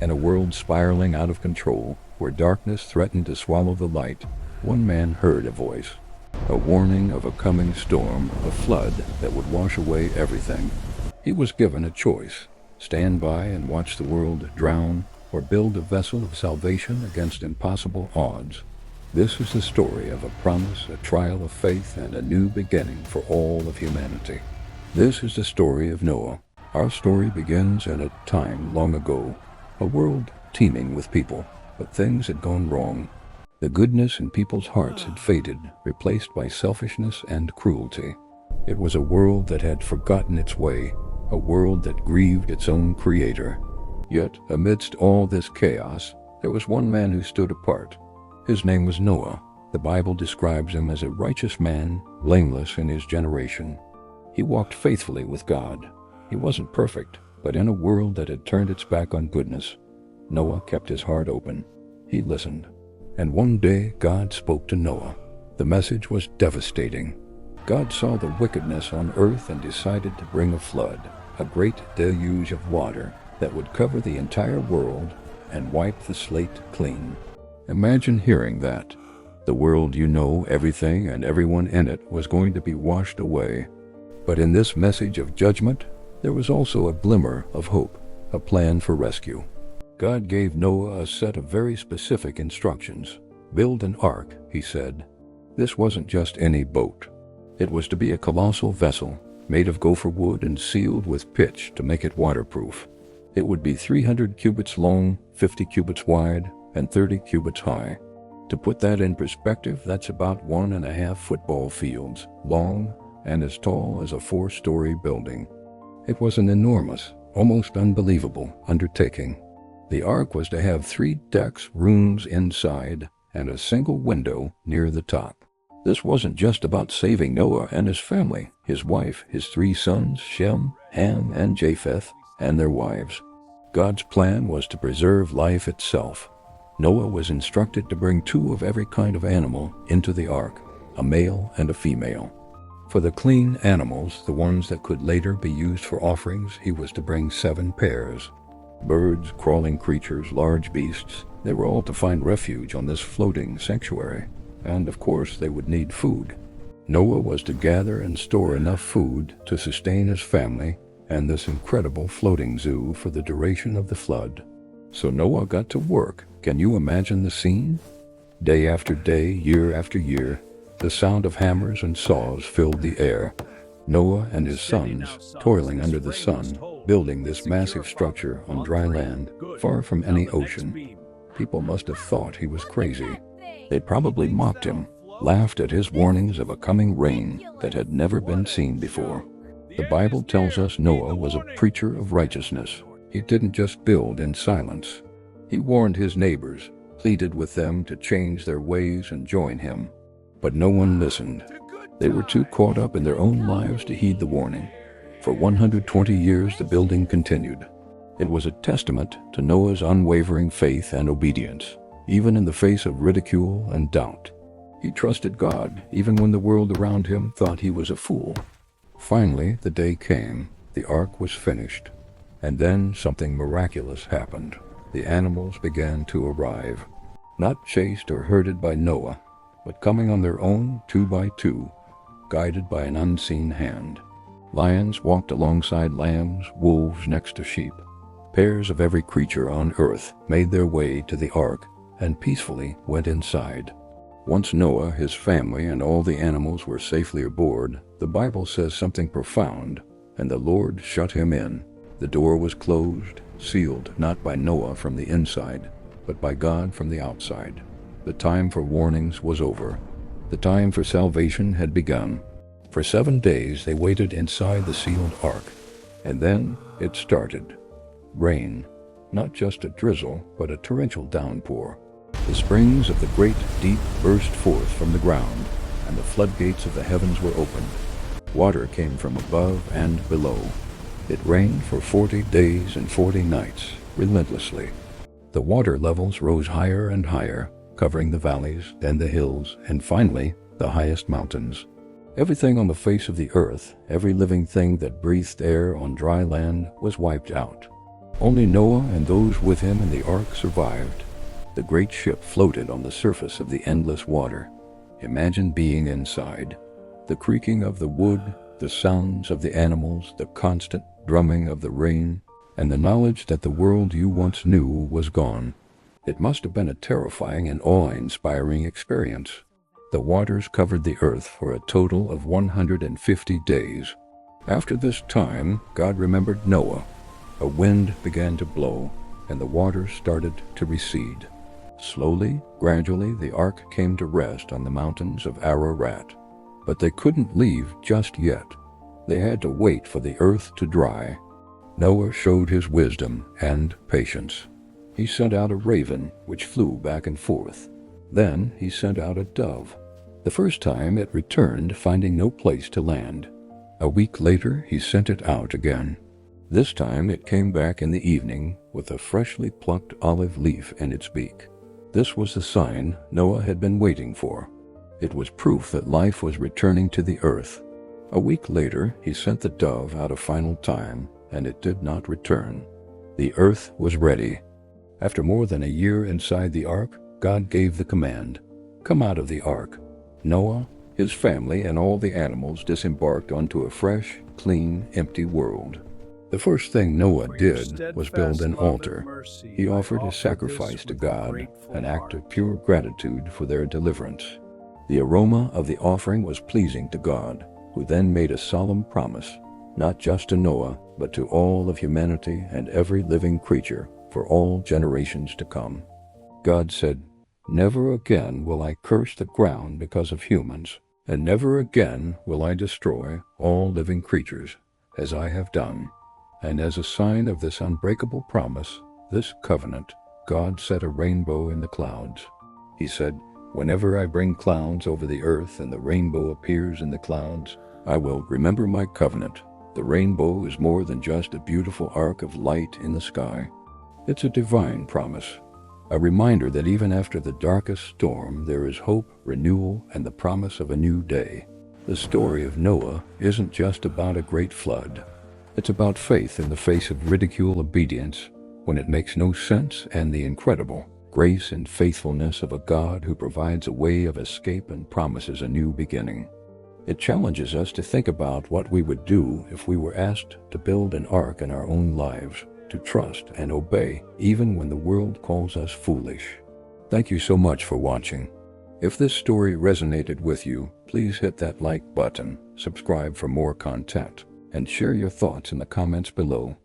In a world spiraling out of control, where darkness threatened to swallow the light, one man heard a voice. A warning of a coming storm, a flood that would wash away everything. He was given a choice: stand by and watch the world drown, or build a vessel of salvation against impossible odds. This is the story of a promise, a trial of faith, and a new beginning for all of humanity. This is the story of Noah. Our story begins in a time long ago, a world teeming with people, but things had gone wrong. The goodness in people's hearts had faded, replaced by selfishness and cruelty. It was a world that had forgotten its way, a world that grieved its own creator. Yet, amidst all this chaos, there was one man who stood apart. His name was Noah. The Bible describes him as a righteous man, blameless in his generation. He walked faithfully with God. He wasn't perfect, but in a world that had turned its back on goodness, Noah kept his heart open. He listened. And one day, God spoke to Noah. The message was devastating. God saw the wickedness on earth and decided to bring a flood, a great deluge of water that would cover the entire world and wipe the slate clean. Imagine hearing that. The world you know, everything and everyone in it, was going to be washed away. But in this message of judgment, there was also a glimmer of hope, a plan for rescue. God gave Noah a set of very specific instructions. Build an ark, he said. This wasn't just any boat. It was to be a colossal vessel, made of gopher wood and sealed with pitch to make it waterproof. It would be 300 cubits long, 50 cubits wide, and 30 cubits high. To put that in perspective, that's about 1.5 football fields long and as tall as a 4-story building. It was an enormous, almost unbelievable undertaking. The ark was to have 3 decks, rooms inside, and a single window near the top. This wasn't just about saving Noah and his family, his wife, his 3 sons, Shem, Ham, and Japheth, and their wives. God's plan was to preserve life itself. Noah was instructed to bring 2 of every kind of animal into the ark, a male and a female. For the clean animals, the ones that could later be used for offerings, he was to bring 7 pairs. Birds, crawling creatures, large beasts, they were all to find refuge on this floating sanctuary. And of course, they would need food. Noah was to gather and store enough food to sustain his family and this incredible floating zoo for the duration of the flood. So Noah got to work. Can you imagine the scene? Day after day, year after year, the sound of hammers and saws filled the air. Noah and his sons, toiling under the sun, building this massive structure on dry land, far from any ocean. People must have thought he was crazy. They probably mocked him, laughed at his warnings of a coming rain that had never been seen before. The Bible tells us Noah was a preacher of righteousness. He didn't just build in silence. He warned his neighbors, pleaded with them to change their ways and join him. But no one listened. They were too caught up in their own lives to heed the warning. For 120 years the building continued. It was a testament to Noah's unwavering faith and obedience, even in the face of ridicule and doubt. He trusted God, even when the world around him thought he was a fool. Finally, the day came. The ark was finished. And then something miraculous happened. The animals began to arrive, not chased or herded by Noah, but coming on their own 2 by 2, guided by an unseen hand. Lions walked alongside lambs, wolves next to sheep. Pairs of every creature on earth made their way to the ark and peacefully went inside. Once Noah, his family, and all the animals were safely aboard, the Bible says something profound, and the Lord shut him in. The door was closed, sealed not by Noah from the inside, but by God from the outside. The time for warnings was over. The time for salvation had begun. For 7 days they waited inside the sealed ark, and then it started. Rain, not just a drizzle, but a torrential downpour. The springs of the great deep burst forth from the ground, and the floodgates of the heavens were opened. Water came from above and below. It rained for 40 days and 40 nights, relentlessly. The water levels rose higher and higher, covering the valleys, then the hills, and finally, the highest mountains. Everything on the face of the earth, every living thing that breathed air on dry land, was wiped out. Only Noah and those with him in the ark survived. The great ship floated on the surface of the endless water. Imagine being inside. The creaking of the wood, the sounds of the animals, the constant drumming of the rain, and the knowledge that the world you once knew was gone. It must have been a terrifying and awe-inspiring experience. The waters covered the earth for a total of 150 days. After this time, God remembered Noah. A wind began to blow, and the waters started to recede. Slowly, gradually, the ark came to rest on the mountains of Ararat. But they couldn't leave just yet. They had to wait for the earth to dry. Noah showed his wisdom and patience. He sent out a raven, which flew back and forth. Then he sent out a dove. The first time it returned, finding no place to land. A week later, he sent it out again. This time it came back in the evening with a freshly plucked olive leaf in its beak. This was the sign Noah had been waiting for. It was proof that life was returning to the earth. A week later, he sent the dove out a final time, and it did not return. The earth was ready. After more than a year inside the ark, God gave the command, "Come out of the ark." Noah, his family, and all the animals disembarked onto a fresh, clean, empty world. The first thing Noah did was build an altar. He offered a sacrifice to God, an act of pure gratitude for their deliverance. The aroma of the offering was pleasing to God, who then made a solemn promise, not just to Noah, but to all of humanity and every living creature for all generations to come. God said, "Never again will I curse the ground because of humans, and never again will I destroy all living creatures, as I have done." And as a sign of this unbreakable promise, this covenant, God set a rainbow in the clouds. He said, "Whenever I bring clouds over the earth and the rainbow appears in the clouds, I will remember my covenant." The rainbow is more than just a beautiful arc of light in the sky. It's a divine promise, a reminder that even after the darkest storm, there is hope, renewal, and the promise of a new day. The story of Noah isn't just about a great flood. It's about faith in the face of ridicule, obedience when it makes no sense, and the incredible grace and faithfulness of a God who provides a way of escape and promises a new beginning. It challenges us to think about what we would do if we were asked to build an ark in our own lives, to trust and obey even when the world calls us foolish. Thank you so much for watching. If this story resonated with you, please hit that like button, subscribe for more content, and share your thoughts in the comments below.